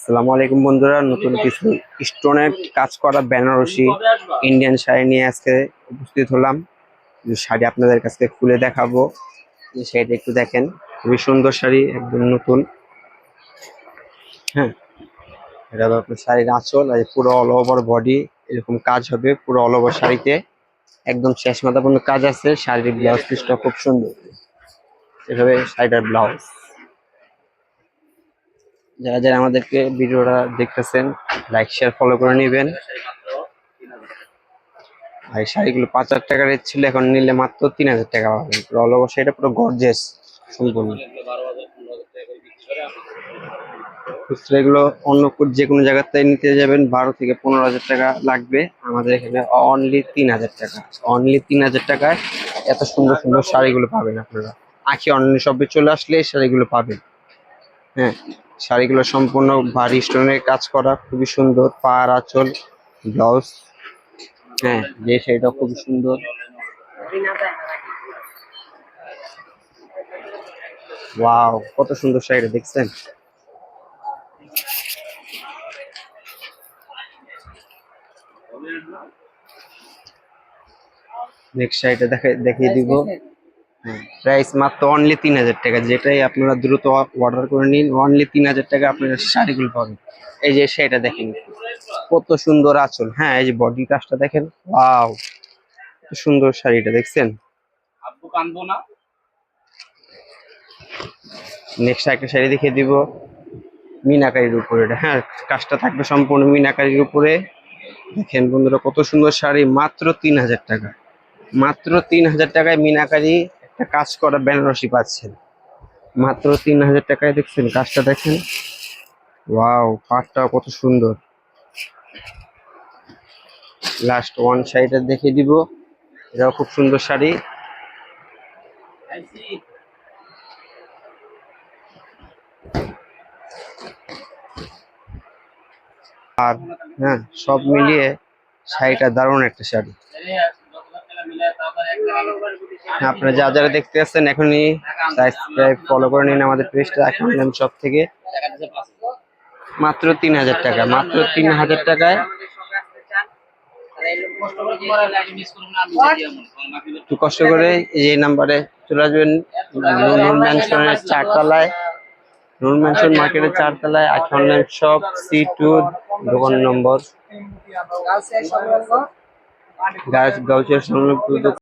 আসসালামু আলাইকুম বন্ধুরা, নতুন কিছু স্টোনের কাজ করা বেনারসি ইন্ডিয়ান শাড়ি নিয়ে আজকে উপস্থিত হলাম। যে শাড়ি আপনাদের কাছে খুলে দেখাবো। যে শাড়িটা একটু দেখেন, খুবই সুন্দর শাড়ি, একদম নতুন। হ্যাঁ, এটা হলো আপনার শাড়ির আঁচল, আর পুরো অল ওভার বডি এরকম কাজ হবে। পুরো অল ওভার শাড়িতে একদম শেষ মাথা পর্যন্ত কাজ আছে। শাড়ির ব্লাউজ পিসটা খুব সুন্দর, এভাবে শাড়িটার ব্লাউজ। যারা যারা আমাদেরকে ভিডিওটা দেখতেছেন, লাইক শেয়ার ফলো করে নেবেন। আর এই শাড়িগুলো 5,000 টাকা রেট ছিল, এখন নিলে মাত্র 3,000 টাকা পাবেন। অল ওভার শাড়িটা পুরো গর্জিয়াস সম্পূর্ণ। খুচরা এগুলো অন্য যে কোনো জায়গাতে নিতে যাবেন 12 থেকে 15,000 টাকা লাগবে। আমাদের এখানে অনলি 3,000 টাকা, অনলি 3,000 টাকায় এত সুন্দর সুন্দর শাড়িগুলো পাবেন আপনারা। আখি অনলাইন শপে চলে আসলে এই শাড়িগুলো পাবেন। হ্যাঁ, শাড়িগুলো সম্পূর্ণ ভারী স্টোনের কাজ করা, খুবই সুন্দর। পাড়, আঁচল, ব্লাউজ। হ্যাঁ, যে শাড়িটা খুবই সুন্দর। ওয়াও, কত সুন্দর শাড়িটা দেখছেন। নেক্সট শাড়িটা দেখিয়ে দিব। প্রাইস মাত্র অনলি 3,000 টাকা। যেটাই আপনারা দ্রুত অর্ডার করে নিন, অনলি 3,000 টাকা আপনারা শাড়িগুলো পাবেন। এই যে শাড়িটা দেখেন, কত সুন্দর আঁচল। হ্যাঁ, এই যে বডি কাজটা দেখেন, ওয়াও, কত সুন্দর শাড়িটা দেখছেন। নেক্সট একটা শাড়ি দেখিয়ে দিব মিনাকারির উপরে। এটা হ্যাঁ, কাজটা থাকবে সম্পূর্ণ মিনাকারির উপরে। দেখেন বন্ধুরা, কত সুন্দর শাড়ি, মাত্র 3,000 টাকা। মাত্র 3,000 টাকায় মিনাকারি একটা কাজ করা বেনারসি পাচ্ছেন, মাত্র 3,000 টাকায়। দেখছেন কাজটা দেখেন, ওয়াও, পাটটাও কত সুন্দর। লাস্ট ওয়ান শাড়িটা দেখিয়ে দিব, এটাও খুব সুন্দর শাড়ি। আর হ্যাঁ, সব মিলিয়ে শাড়িটা দারুণ একটা শাড়ি। আপনারা যারা যারা দেখতে আসছেন এখনই সাবস্ক্রাইব ফলো করে নিন আমাদের পেজটা অ্যাকাউন্ট শপ থেকে। মাত্র 3,000 টাকা, মাত্র 3,000 টাকায়। একটু কষ্ট করে এই নাম্বারে চলে আসবেন, নূর ম্যানশনের 4 তলায়, নূর ম্যানশন মার্কেটের 4 তলায় অ্যাকাউন্ট শপ C2, দোকান নম্বর গাউসিয়া সংলগ্ন।